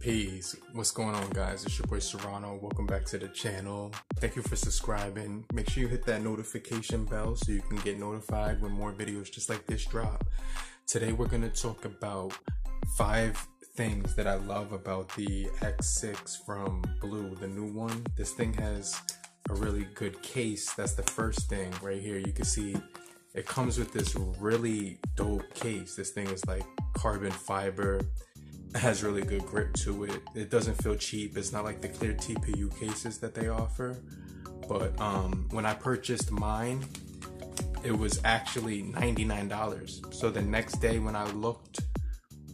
Peace. What's going on, guys? It's your boy Serrano. Welcome back to the channel. Thank you for subscribing. Make sure you hit that notification bell so you can get notified when more videos just like this drop. Today we're going to talk about 5 things that I love about the X6 from Blue, the new one. This thing has a really good case. That's the first thing right here. You can see it comes with this really dope case. This thing is like carbon fiber. It has really good grip to it. It doesn't feel cheap. It's not like the clear TPU cases that they offer. But when I purchased mine, it was actually $99. So the next day when I looked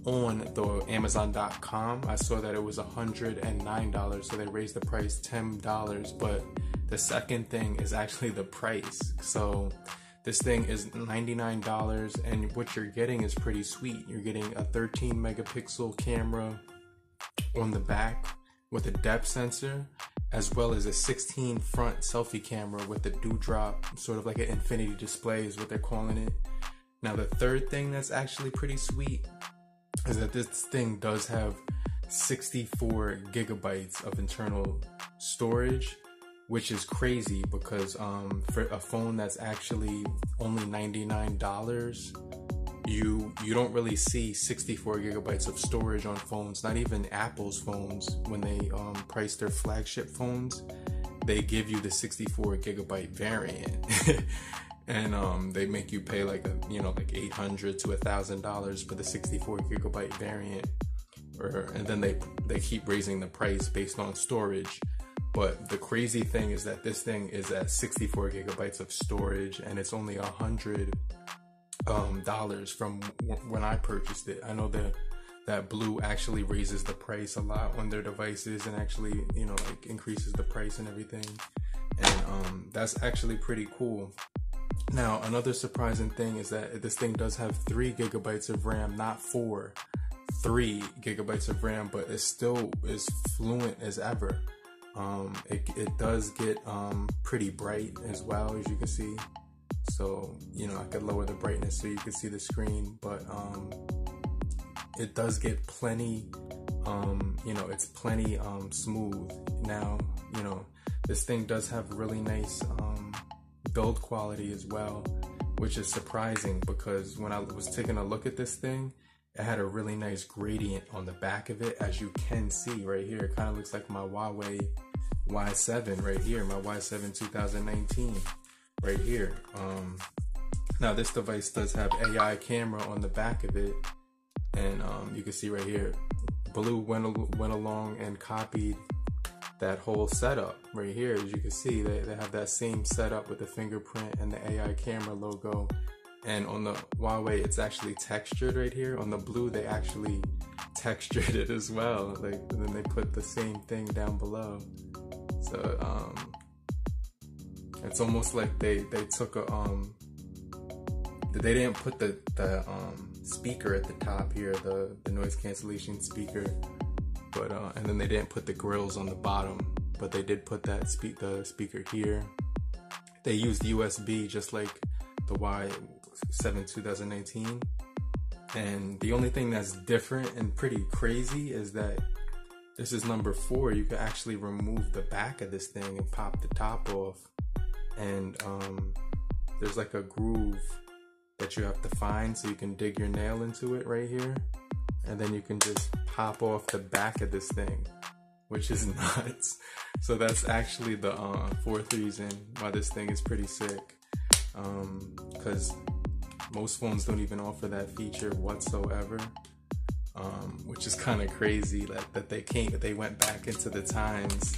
on the Amazon.com, I saw that it was $109. So they raised the price $10. But the second thing is actually the price. So this thing is $99, and what you're getting is pretty sweet. You're getting a 13 megapixel camera on the back with a depth sensor, as well as a 16 front selfie camera with a dewdrop, sort of like an infinity display is what they're calling it. Now the third thing that's actually pretty sweet is that this thing does have 64 gigabytes of internal storage, which is crazy because for a phone that's actually only $99, you don't really see 64 gigabytes of storage on phones. Not even Apple's phones, when they price their flagship phones, they give you the 64 gigabyte variant. And they make you pay like $800 to $1,000 for the 64 gigabyte variant, and then they keep raising the price based on storage. But the crazy thing is that this thing is at 64 gigabytes of storage, and it's only $100 from when I purchased it. I know that Blue actually raises the price a lot on their devices, and actually increases the price and everything, and that's actually pretty cool. Now another surprising thing is that this thing does have 3 gigabytes of RAM, not 4. 3 gigabytes of RAM, but it still is fluent as ever. It does get pretty bright as well, as you can see. So I could lower the brightness so you can see the screen, but it does get plenty it's plenty smooth. Now this thing does have really nice build quality as well, which is surprising because when I was taking a look at this thing, it had a really nice gradient on the back of it, as you can see right here. It kind of looks like my Huawei Y7 right here, my Y7 2019 right here. Now this device does have AI camera on the back of it, and you can see right here, Blue went along and copied that whole setup right here. As you can see, they have that same setup with the fingerprint and the AI camera logo. And on the Huawei, it's actually textured right here. On the Blue, they actually textured it as well. And then they put the same thing down below. So it's almost like they took a they didn't put the speaker at the top here, the noise cancellation speaker, but and then they didn't put the grills on the bottom, but they did put the speaker here. They used USB just like the Y7 2019, and the only thing that's different and pretty crazy is that this is number 4. You can actually remove the back of this thing and pop the top off, and there's like a groove that you have to find, so you can dig your nail into it right here, and then you can just pop off the back of this thing, which is nuts. So that's actually the 4th reason why this thing is pretty sick, because most phones don't even offer that feature whatsoever, which is kind of crazy that they went back into the times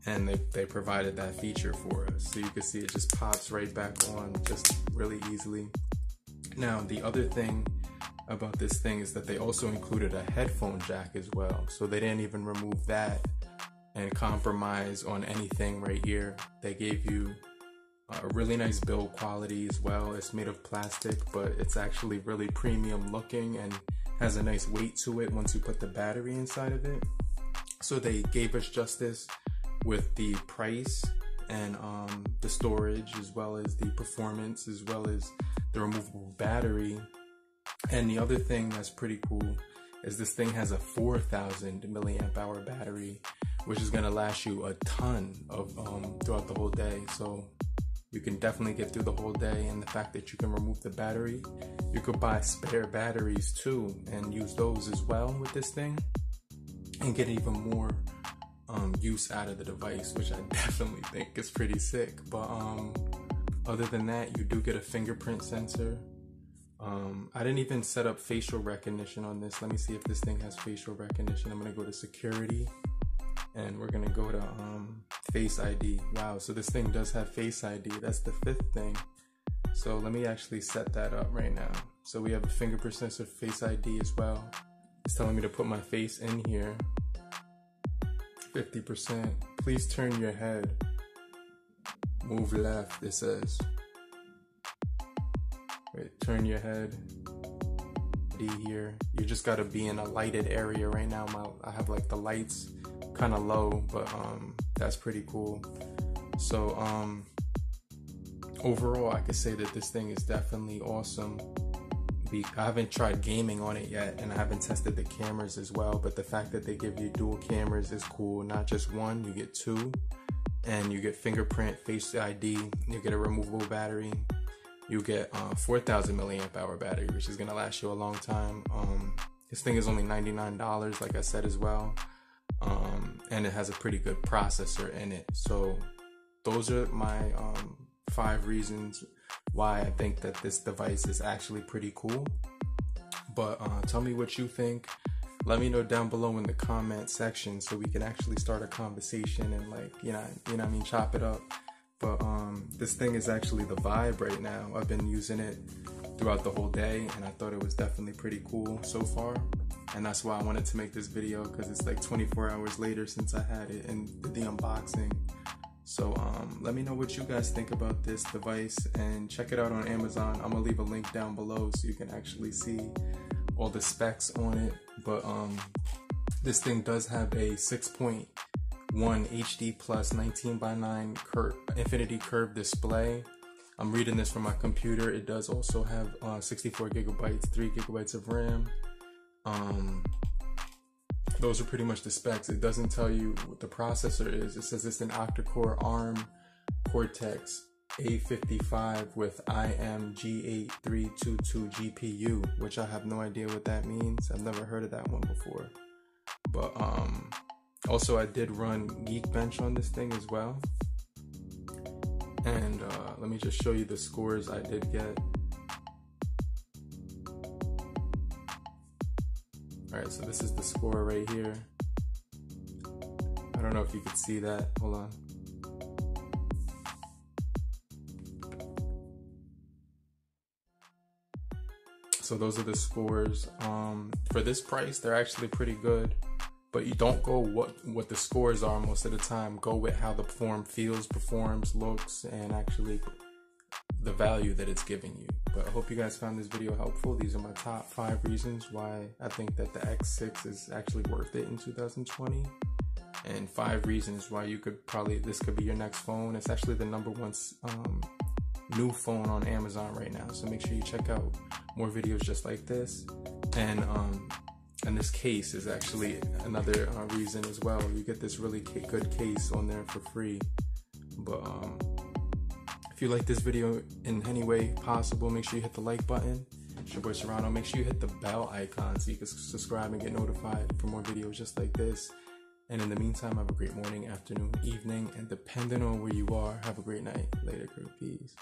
and they provided that feature for us. So you can see it just pops right back on just really easily. Now the other thing about this thing is that they also included a headphone jack as well, so they didn't even remove that and compromise on anything right here. They gave you a really nice build quality as well. It's made of plastic, but it's actually really premium looking and has a nice weight to it once you put the battery inside of it. So they gave us justice with the price and the storage, as well as the performance, as well as the removable battery. And the other thing that's pretty cool is this thing has a 4,000 milliamp hour battery, which is gonna last you a ton of throughout the whole day. So you can definitely get through the whole day. And the fact that you can remove the battery, you could buy spare batteries too and use those as well with this thing and get even more use out of the device, which I definitely think is pretty sick. But other than that, you do get a fingerprint sensor. I didn't even set up facial recognition on this. Let me see if this thing has facial recognition. I'm gonna go to security and we're gonna go to Face ID. Wow, so this thing does have Face ID. That's the 5th thing. So let me actually set that up right now. So we have a fingerprint sensor, Face ID as well. It's telling me to put my face in here. 50%. Please turn your head. Move left, it says. Wait, turn your head. D here. You just gotta be in a lighted area right now. I have like the lights kind of low, but that's pretty cool. So overall, I could say that this thing is definitely awesome. I haven't tried gaming on it yet, and I haven't tested the cameras as well, but the fact that they give you dual cameras is cool. Not just one, you get 2, and you get fingerprint, Face ID, you get a removable battery, you get 4,000 milliamp hour battery, which is gonna last you a long time. This thing is only $99, like I said as well, and it has a pretty good processor in it. So those are my 5 reasons why I think that this device is actually pretty cool. But tell me what you think. Let me know down below in the comment section so we can actually start a conversation and, like, you know what I mean, chop it up. But this thing is actually the vibe right now. I've been using it throughout the whole day and I thought it was definitely pretty cool so far. And that's why I wanted to make this video, because it's like 24 hours later since I had it and did the unboxing. So let me know what you guys think about this device, and check it out on Amazon. I'm gonna leave a link down below so you can actually see all the specs on it. But this thing does have a 6.1 HD plus 19:9 infinity curved display. I'm reading this from my computer. It does also have 64 gigabytes, 3 gigabytes of RAM. Those are pretty much the specs. It doesn't tell you what the processor is. It says it's an octa-core ARM Cortex A55 with IMG8322 GPU, which I have no idea what that means. I've never heard of that one before. But also I did run Geekbench on this thing as well. And let me just show you the scores I did get. Alright, so this is the score right here. I don't know if you could see that. Hold on. So those are the scores. For this price, they're actually pretty good. But you don't go what the scores are most of the time. Go with how the form feels, performs, looks, and actually the value that it's giving you. But I hope you guys found this video helpful. These are my top 5 reasons why I think that the X6 is actually worth it in 2020, and 5 reasons why you could this could be your next phone. It's actually the #1 new phone on Amazon right now, so make sure you check out more videos just like this. And this case is actually another reason as well. You get this really good case on there for free. But if you like this video in any way possible, make sure you hit the like button. It's your boy Serrano. Make sure you hit the bell icon so you can subscribe and get notified for more videos just like this. And in the meantime, have a great morning, afternoon, evening, and depending on where you are, have a great night. Later, crew. Peace.